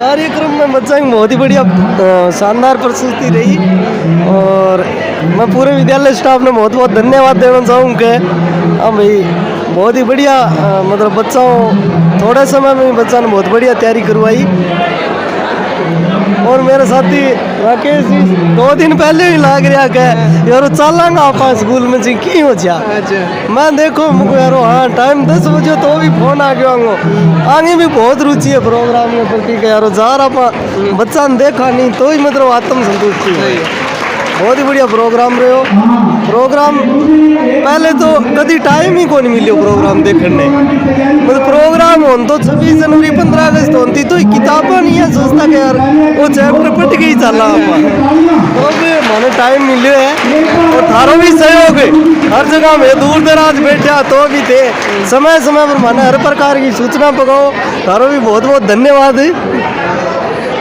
कार्यक्रम में बच्चा की बहुत ही बढ़िया शानदार प्रस्तुति रही और मैं पूरे विद्यालय स्टाफ ने बहुत बहुत धन्यवाद देना चाहूँगा। हाँ भाई, बहुत ही बढ़िया मतलब बच्चों थोड़े समय में ही बच्चा ने बहुत बढ़िया तैयारी करवाई। और मेरे साथी राकेश जी 2 दिन पहले ही लाग रहा है यार चलांगा आप स्कूल में जी की हो जा। मैं देखो मुझको यार हाँ टाइम 10 बजे तो भी फोन आ गया आगे भी बहुत रुचि है प्रोग्राम में प्रति यार जा रहा बच्चा ने देखा नहीं तो ही मतलब आत्म संतुष्टि है। बहुत ही बढ़िया प्रोग्राम रहे हो। प्रोग्राम पहले तो कभी टाइम ही को नहीं मिले प्रोग्राम देखने मतलब प्रोग्राम हो तो 26 जनवरी 15 अगस्त होती तो किताबें नहीं है सोचता कि यार वो चैप्टर पढ़ के ही चला आप तो भी मैंने टाइम मिले है और थारो भी सहयोग है हर जगह में दूर दराज बैठा तो भी थे समय समय पर मैंने हर प्रकार की सूचना पकाओ थारो भी बहुत बहुत धन्यवाद है।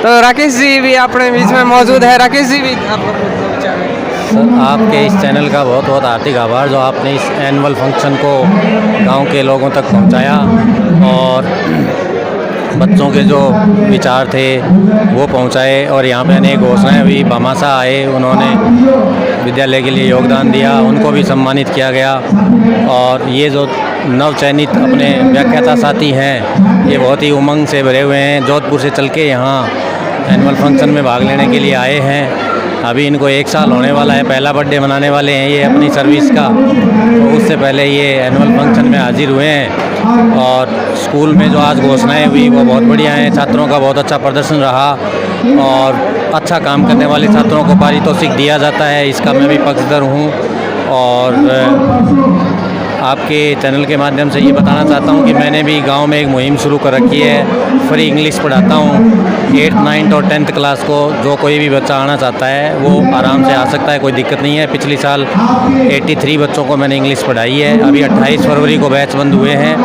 तो राकेश जी भी अपने बीच में मौजूद है। राकेश जी भी सर आपके इस चैनल का बहुत बहुत हार्दिक आभार जो आपने इस एनुअल फंक्शन को गांव के लोगों तक पहुंचाया और बच्चों के जो विचार थे वो पहुंचाए और यहाँ पे अनेक घोषणाएं हुई। भामाशाह आए, उन्होंने विद्यालय के लिए योगदान दिया, उनको भी सम्मानित किया गया। और ये जो नवचयनित अपने व्याख्याता साथी हैं ये बहुत ही उमंग से भरे हुए हैं। जोधपुर से चल के यहाँ एनुअल फंक्शन में भाग लेने के लिए आए हैं। अभी इनको 1 साल होने वाला है, पहला बर्थडे मनाने वाले हैं ये अपनी सर्विस का। तो उससे पहले ये एनुअल फंक्शन में हाजिर हुए हैं और स्कूल में जो आज घोषणाएं हुई वो बहुत बढ़िया हैं। छात्रों का बहुत अच्छा प्रदर्शन रहा और अच्छा काम करने वाले छात्रों को पारितोषिक दिया जाता है, इसका मैं भी पक्षधर हूँ। और आपके चैनल के माध्यम से ये बताना चाहता हूँ कि मैंने भी गांव में एक मुहिम शुरू कर रखी है। फ्री इंग्लिश पढ़ाता हूँ 8th 9th और 10th क्लास को। जो कोई भी बच्चा आना चाहता है वो आराम से आ सकता है, कोई दिक्कत नहीं है। पिछली साल 83 बच्चों को मैंने इंग्लिश पढ़ाई है। अभी 28 फरवरी को बैच बंद हुए हैं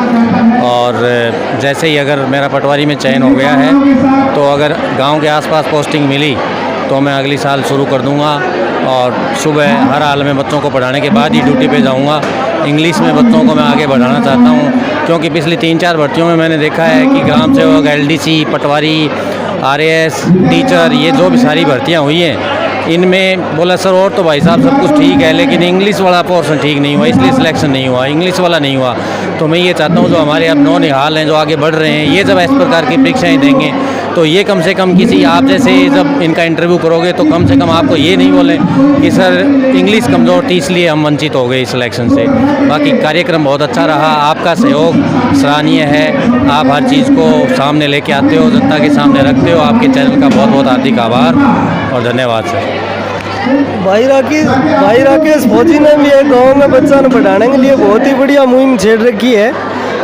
और जैसे ही अगर मेरा पटवारी में चयन हो गया है तो अगर गाँव के आसपास पोस्टिंग मिली तो मैं अगली साल शुरू कर दूँगा और सुबह हर हाल में बच्चों को पढ़ाने के बाद ही ड्यूटी पे जाऊँगा। इंग्लिश में बच्चों को मैं आगे बढ़ाना चाहता हूँ क्योंकि पिछली 3-4 भर्तियों में मैंने देखा है कि ग्राम सेवक, LDC, पटवारी, RAS, टीचर, ये जो भी सारी भर्तियाँ हुई हैं इनमें बोला सर और तो भाई साहब सब कुछ ठीक है लेकिन इंग्लिश वाला पोर्शन ठीक नहीं हुआ, इसलिए सिलेक्शन नहीं हुआ, इंग्लिश वाला नहीं हुआ। तो मैं ये चाहता हूँ जो हमारे अब नौनिहाल हैं जो आगे बढ़ रहे हैं ये जब इस प्रकार की परीक्षाएँ देंगे तो ये कम से कम किसी आप जैसे जब इनका इंटरव्यू करोगे तो कम से कम आपको ये नहीं बोले कि सर इंग्लिश कमज़ोर थी इसलिए हम वंचित हो गए सिलेक्शन से। बाकी कार्यक्रम बहुत अच्छा रहा, आपका सहयोग सराहनीय है। आप हर चीज़ को सामने लेके आते हो, जनता के सामने रखते हो। आपके चैनल का बहुत बहुत हार्दिक आभार और धन्यवाद सर। भाई राकेश फौजी ने भी एक गाँव में बच्चा पढ़ाने के लिए बहुत ही बढ़िया मुहिम छेड़ रखी है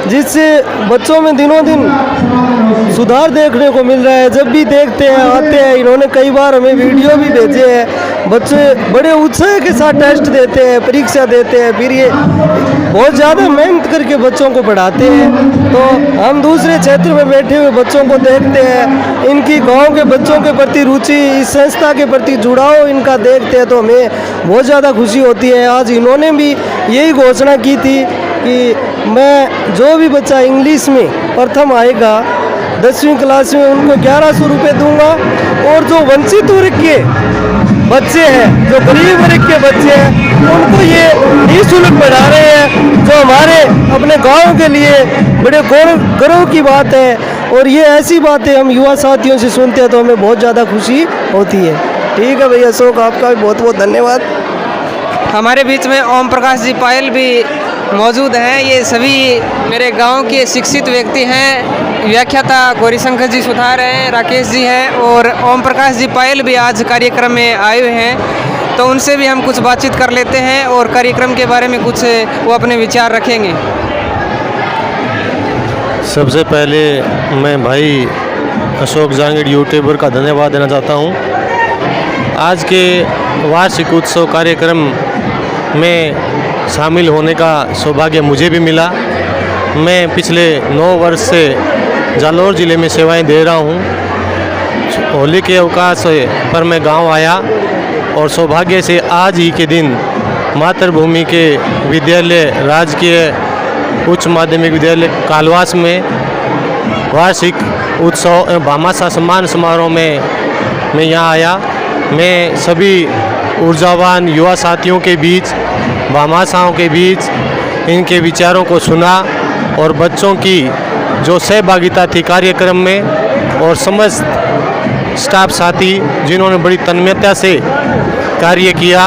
जिससे बच्चों में दिनों दिन सुधार देखने को मिल रहा है। जब भी देखते हैं आते हैं, इन्होंने कई बार हमें वीडियो भी भेजे हैं। बच्चे बड़े उत्साह के साथ टेस्ट देते हैं, परीक्षा देते हैं, फिर ये बहुत ज़्यादा मेहनत करके बच्चों को पढ़ाते हैं। तो हम दूसरे क्षेत्र में बैठे हुए बच्चों को देखते हैं, इनकी गाँव के बच्चों के प्रति रुचि, इस संस्था के प्रति जुड़ाव इनका देखते हैं तो हमें बहुत ज़्यादा खुशी होती है। आज इन्होंने भी यही घोषणा की थी कि मैं जो भी बच्चा इंग्लिश में प्रथम आएगा 10वीं क्लास में उनको 1100 रुपये दूंगा और जो वंचित वर्ग के बच्चे हैं, जो गरीब वर्ग के बच्चे हैं उनको ये निःशुल्क पढ़ा रहे हैं, जो हमारे अपने गांव के लिए बड़े गौरव की बात है। और ये ऐसी बातें हम युवा साथियों से सुनते हैं तो हमें बहुत ज़्यादा खुशी होती है। ठीक है भैया अशोक, आपका भी बहुत बहुत धन्यवाद। हमारे बीच में ओम प्रकाश जी पायल भी मौजूद हैं। ये सभी मेरे गांव के शिक्षित व्यक्ति हैं। व्याख्याता गौरीशंकर जी सुधार हैं, राकेश जी हैं और ओम प्रकाश जी पायल भी आज कार्यक्रम में आए हुए हैं। तो उनसे भी हम कुछ बातचीत कर लेते हैं और कार्यक्रम के बारे में कुछ वो अपने विचार रखेंगे। सबसे पहले मैं भाई अशोक जांगीड़ यूट्यूबर का धन्यवाद देना चाहता हूँ। आज के वार्षिक उत्सव कार्यक्रम में शामिल होने का सौभाग्य मुझे भी मिला। मैं पिछले 9 वर्ष से जालौर ज़िले में सेवाएं दे रहा हूं। होली के अवकाश पर मैं गांव आया और सौभाग्य से आज ही के दिन मातृभूमि के विद्यालय राजकीय उच्च माध्यमिक विद्यालय कालवास में वार्षिक उत्सव भामाशाह सम्मान समारोह में मैं यहाँ आया। मैं सभी ऊर्जावान युवा साथियों के बीच, भामाशाहों के बीच इनके विचारों को सुना और बच्चों की जो सहभागिता थी कार्यक्रम में और समस्त स्टाफ साथी जिन्होंने बड़ी तन्मयता से कार्य किया।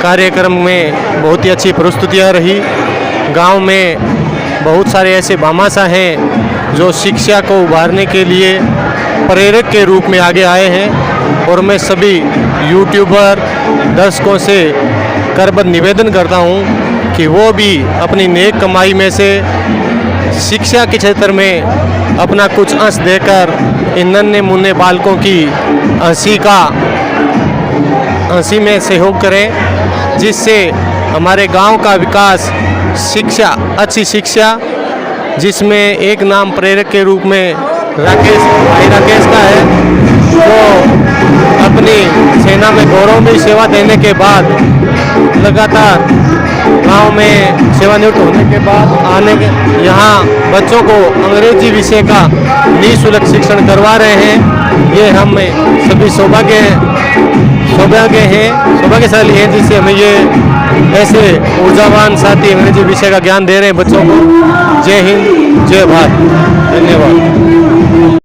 कार्यक्रम में बहुत ही अच्छी प्रस्तुतियाँ रही। गांव में बहुत सारे ऐसे भामाशाह हैं जो शिक्षा को उभारने के लिए प्रेरक के रूप में आगे आए हैं और मैं सभी यूट्यूबर दर्शकों से करबद्ध निवेदन करता हूं कि वो भी अपनी नेक कमाई में से शिक्षा के क्षेत्र में अपना कुछ अंश देकर इन नन्हे मुन्ने बालकों की हंसी में सहयोग करें, जिससे हमारे गांव का विकास, शिक्षा, अच्छी शिक्षा, जिसमें एक नाम प्रेरक के रूप में राकेश का है, जो अपनी सेना में गौरवमयी सेवा देने के बाद लगातार गांव में सेवानिवृत्त होने के बाद यहाँ बच्चों को अंग्रेजी विषय का निःशुल्क शिक्षण करवा रहे हैं। ये हम सभी सौभाग्यशाली हैं जिससे हमें ये ऐसे ऊर्जावान साथी अंग्रेजी विषय का ज्ञान दे रहे हैं बच्चों को। जय हिंद, जय भारत, धन्यवाद।